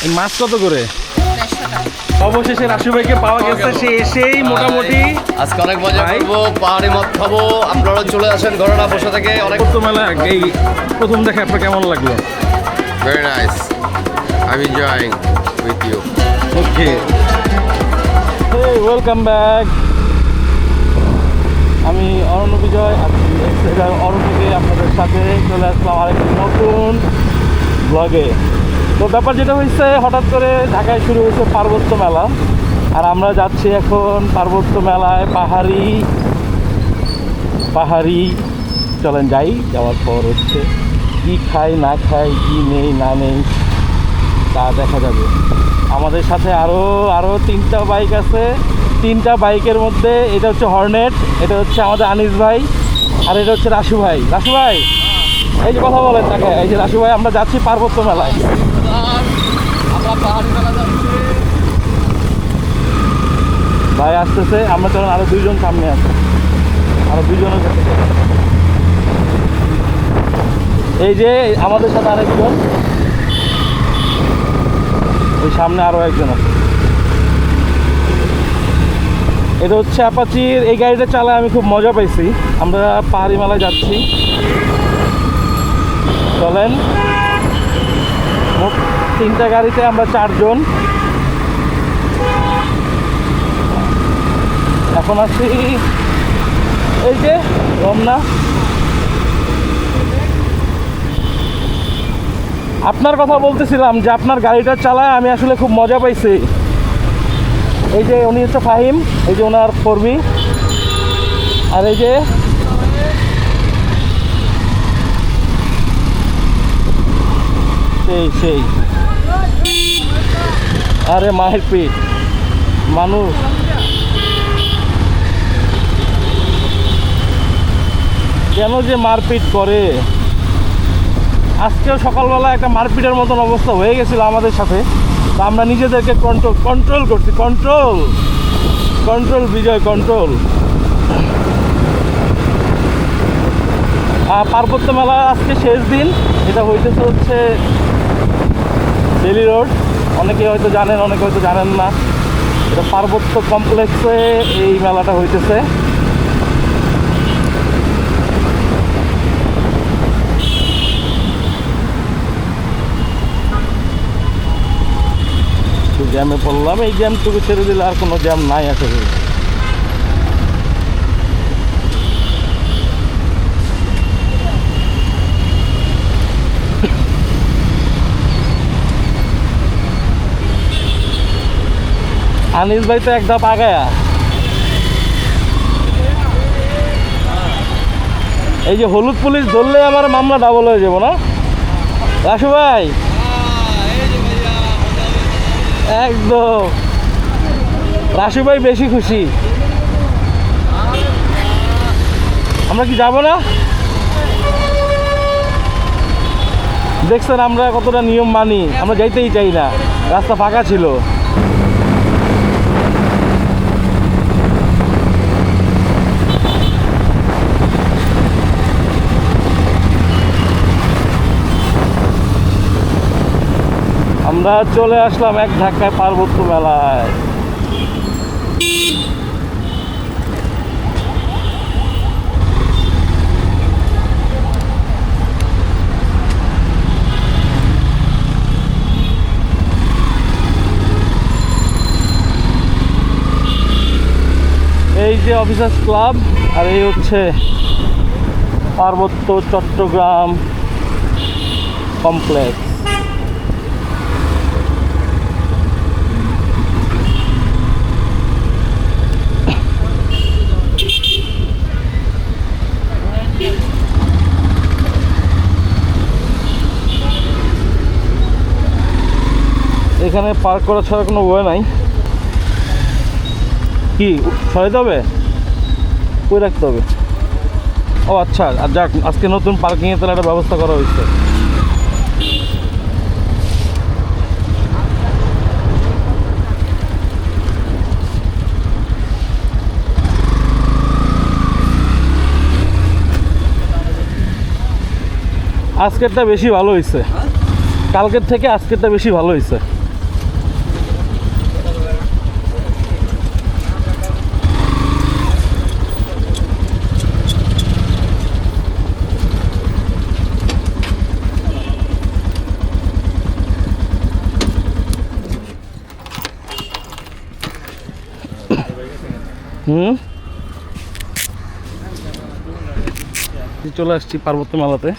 এই মাছ কত করে? অবশেষে রাশু ভাইকে পাওয়া গেছে, সে এসেই মোটামুটি আজকে অনেক মজা করবো, পাহাড়ি মদ খাবো। আপনারা চলে আসেন ঘরে না বসে থেকে। অনেক মেলা এই প্রথম দেখে আপনার কেমন লাগলো? Very nice, I am enjoying with you. Okay, welcome back. আমি অরণ্য বিজয়, অরণ্য থেকে আপনাদের সাথে চলে আসলাম আরেকটি নতুন ব্লগে। তো ব্যাপার যেটা হয়েছে, হঠাৎ করে ঢাকায় শুরু হয়েছে পার্বত্য মেলা, আর আমরা যাচ্ছি এখন পার্বত্য মেলায়। পাহাড়ি চলেন যাই। যাওয়ার পর হচ্ছে কী খাই না খাই, কী নেই না নেই তা দেখা যাবে। আমাদের সাথে আরও 3টা বাইক আছে। 3টা বাইকের মধ্যে এটা হচ্ছে হর্নেট, এটা হচ্ছে আমাদের আনিস ভাই, আর এটা হচ্ছে রাশু ভাই। রাশু ভাই, এই যে কথা বলেন তাকে, এই যে রাশু ভাই, আমরা যাচ্ছি পার্বত্য মেলায়। ভাই আসতেছে, আমরা চলেন আরো 2জন সামনে আছে, আরো 2জনের সাথে। এই যে আমাদের সাথে আরেকজন, ওই সামনে আরো একজন আছে। এটা হচ্ছে অ্যাপাচির। এই গাড়িটা চালায় আমি খুব মজা পাইছি। আমরা পাহাড়ি মেলায় যাচ্ছি, চলেন। মোট 3টা গাড়িতে আমরা 4 জন। এখন আছি এই যে রমনা। আপনার কথা বলতেছিলাম যে আপনার গাড়িটা চালায় আমি আসলে খুব মজা পাইছি। এই যে উনি হচ্ছে ফাহিম, এই যে ওনার ফর্মি, আর এই যে সেই আরে মায়ের পিঠ মানুষ। কেন যে মারপিট করে, আজকেও সকালবেলা একটা মারপিটের মতন অবস্থা হয়ে গেছিল আমাদের সাথে। তো আমরা নিজেদেরকে কন্ট্রোল করছি। কন্ট্রোল বিজয়, কন্ট্রোল। পার্বত্য মেলা আজকে শেষ দিন। এটা হইতেছে হচ্ছে বেলি রোড। অনেকে হয়তো জানেন, অনেকে হয়তো জানেন না। এটা পার্বত্য কমপ্লেক্সে এই মেলাটা হইতেছে। জ্যামে পড়লাম, এই জ্যামটুকু ছেড়ে দিলে আর কোনো জ্যাম নাই আসলে। আনিস ভাই তো এক ধাপ আগায়া। এই যে হলুদ পুলিশ ধরলে আমার মামলা ডাবল হয়ে যাবো না রাশু ভাই? একদম, রাশু ভাই বেশি খুশি। আমরা কি যাব না? দেখছেন আমরা কতটা নিয়ম মানি, আমরা যাইতেই চাই না, রাস্তা ফাঁকা ছিল। আমরা চলে আসলাম এক ধাক্কায় পার্বত্য মেলায়। এই যে অফিসার্স ক্লাব, আর এই হচ্ছে পার্বত্য চট্টগ্রাম কমপ্লেক্স। এখানে পার্ক করা ছাড়া কোনো ওয়ে নাই। কি সরাইতে হবে, কই রাখতে হবে? ও আচ্ছা, আর যাক, আজকে নতুন পার্কিংয়ের তাহলে একটা ব্যবস্থা করা হয়েছে। আজকেরটা বেশি ভালো হয়েছে, কালকের থেকে আজকেরটা বেশি ভালো হয়েছে। চলে আসছি পার্বত্য মেলাতে।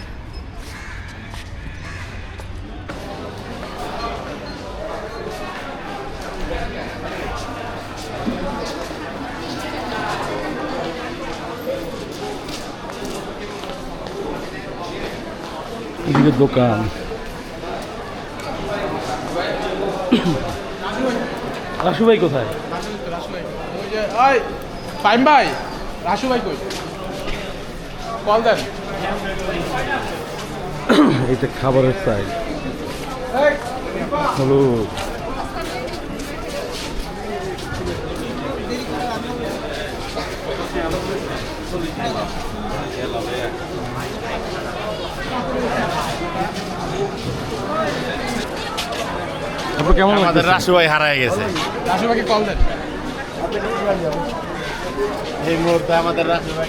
এদিকে দোকান, রাসু ভাই কোথায়? ফাইম ভাই, রাসু ভাই কই? কল দেন। এইটা খাবারের সাইড, হলুদ। আপনার কেমন আমাদের লাগছে? রাসু ভাই হারায় গেছে রাসু ভাইকে কল দেন। এই মুহূর্তে আমাদের রাসু ভাই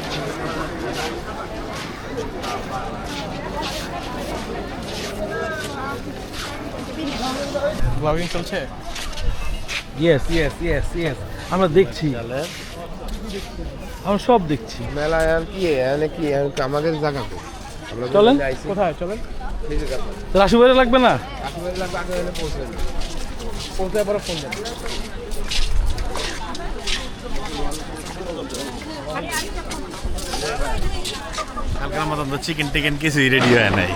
ব্লগিং চলছে। ইয়েস ইয়েস ইয়েস ইয়েস, আমরা দেখছি, আমরা সব দেখছি। মেলা এখন কি এখানে কি এখন আমাদের জায়গা কই? আমরা চলেন। কোথায় চলেন? রাসু ভাইয়ের লাগবে না? আসলে লাগবে আগে হলে পৌঁছবেন। পৌঁছে পরে ফোন দেন। কালকের মতন তো চিকেন টিকেন কিছুই রেডি হয় নাই।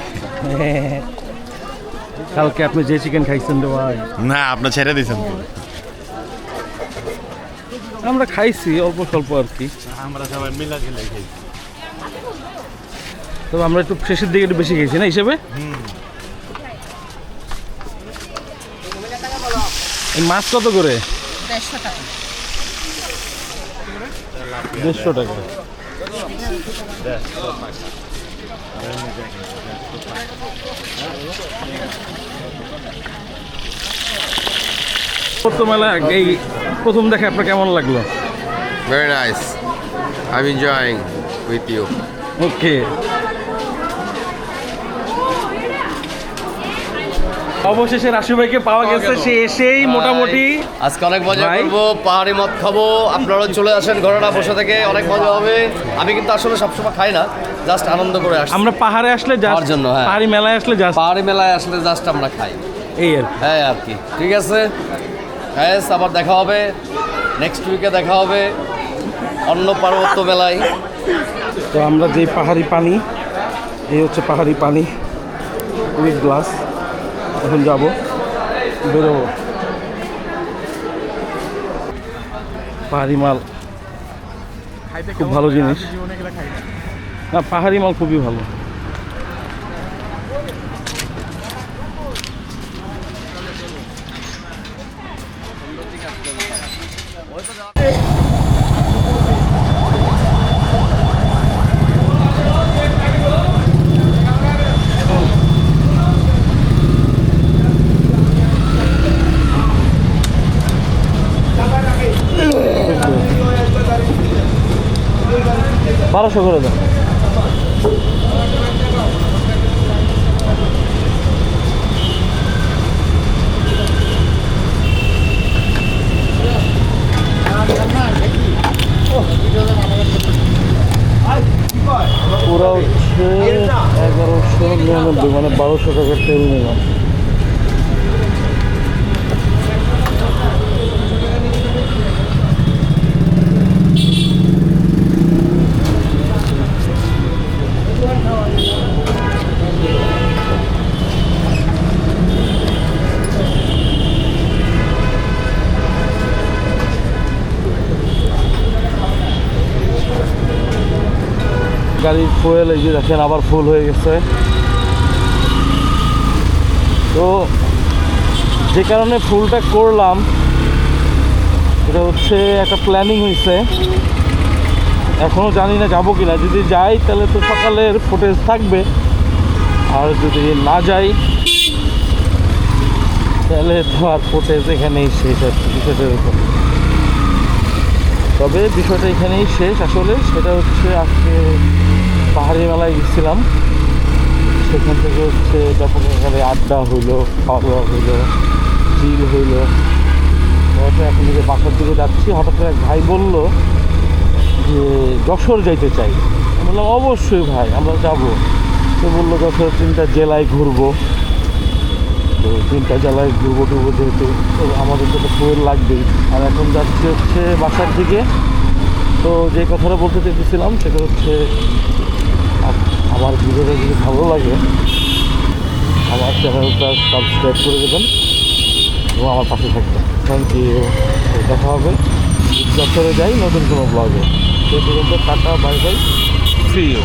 কালকে আপনি যে চিকেন খাইছেন রে ভাই, না আপনি ছেড়ে দিয়েছেন তো। আমরা খাইছি অল্প স্বল্প আর কি, আমরা সবাই মিলা খেলে খাইছি। তবে আমরা একটু শেষের দিকে একটু বেশি খেয়েছি না হিসেবে। এই মাছ কত করে? 150 টাকা। 150 টাকা। পার্বত্য মেলা এই প্রথম দেখে আপনার কেমন লাগলো? Very nice. I'm enjoying with you. ওকে, অবশেষে রাসু ভাইকে পাওয়া গেছে। সে এসেই মোটামুটি আজকে অনেক মজা ভাই। করবো, পাহাড়ি মদ খাবো। আপনারা চলে আসেন ঘরেরা বসে থেকে, অনেক মজা হবে। আমি কিন্তু আসলে সবসময় খাই না, জাস্ট আনন্দ করে আসছি। আমরা পাহাড়ে আসলে খাওয়ার জন্য, হ্যাঁ। পাহাড়ি মেলায় আসলে জাস্ট পাহাড়ি মেলায় আসলে জাস্ট আমরা খাই, এই আর কি। হ্যাঁ আর কি। ঠিক আছে, হ্যাঁ, আবার দেখা হবে, নেক্সট উইকে দেখা হবে অন্য পার্বত্য মেলায়। তো আমরা যে পাহাড়ি পানি, এই হচ্ছে পাহাড়ি পানি উইথ গ্লাস। এখন যাব, বেরোবো। পাহাড়ি মাল খাইতে খুব ভালো জিনিস। জীবনে গেলে খাই না। না, পাহাড়ি মাল খুবই ভালো। বারোশো করে দাও। পুরা হচ্ছে 1199, মানে 1200 টাকার তেল নিলাম। গাড়ির ফুয়েল এই যে দেখেন আবার ফুল হয়ে গেছে। তো যে কারণে ফুলটা করলাম, এটা হচ্ছে একটা প্ল্যানিং হয়েছে। এখনও জানি না যাবো কিনা। যদি যাই তাহলে তো সকালের ফুটেজ থাকবে, আর যদি না যাই তাহলে তো আর ফুটেজ এখানেই শেষ আর কি বিষয়টার উপর। তবে বিষয়টা এখানেই শেষ আসলে। সেটা হচ্ছে আজকে পাহাড়ি মেলায় গেছিলাম, সেখান থেকে হচ্ছে ব্যাপক আকারে আড্ডা হইলো, খাওয়া দাওয়া হইলো, চিল হইলো। তো এখন থেকে বাসার দিকে যাচ্ছি, হঠাৎ করে এক ভাই বললো যে যশোর যাইতে চাই। আমি বললাম অবশ্যই ভাই আমরা যাব। তো বললো যশোর 3টা জেলায় ঘুরবো। তো 3টা জেলায় ঘুরবো যেহেতু তো আমাদের তো ফুয়েল লাগবেই। আর এখন যাচ্ছি হচ্ছে বাসার দিকে। তো যে কথাটা বলতে চেয়েছিলাম সেটা হচ্ছে আমার ভিডিওটা যদি ভালো লাগে আমার চ্যানেলটা সাবস্ক্রাইব করে দেবেন এবং আমার পাশে থাকবেন। Thank you. দেখা হবে যশোরে যাই নতুন কোনো ব্লগে। সেই পর্যন্ত ta-ta, bye bye, see you.